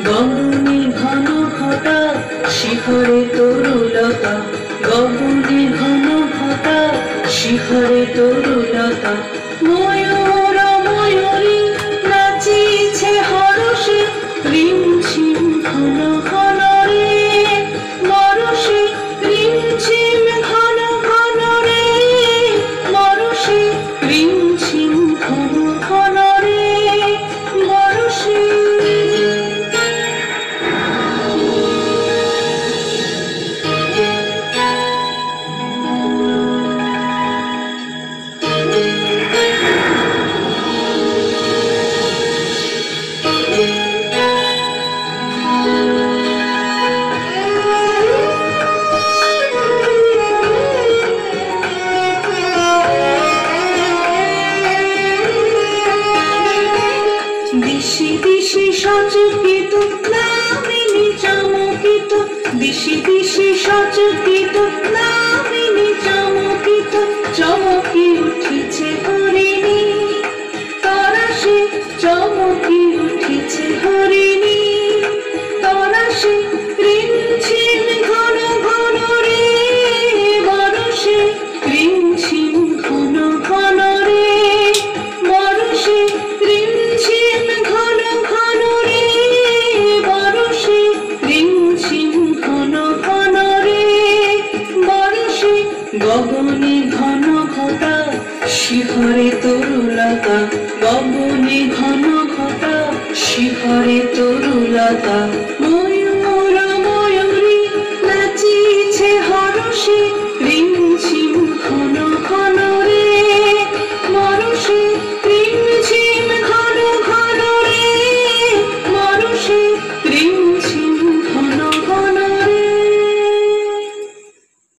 গগনে ঘন ঘটা শিখরে তরুলতা, গগনে ঘন ঘটা শিখরে তরুলতা। ময়ূর ময়ূরী নাচিছে হরষে, রিমঝিম ঘন ঘন রে বরষে, রিমঝিম ঘন ঘন রে বরষে, রিমঝিম ঘন ঘন রে বরষে। দিশি দিশি সচকিত নামিনী চমকিত, দিশি দিশি সচকিত নামিনী চমকিত, চমকি উঠিছে হরিণী তরাসে, চমকি উঠিছে হরিণী তরাসে। রিমঝিম ঘন ঘন রে বরষে, রিমঝিম ঘন ঘন রে বরষে, রিমঝিম ঘন ঘন রে বরষে, রিমঝিম ঘন ঘন রে বরষে। গগনে ঘন ঘটা শিখরে তরুলতা, গগনে ঘন ঘটা শিখরে তরুলতা। ময়ূর ময়ূরী নাচিছে হরষে,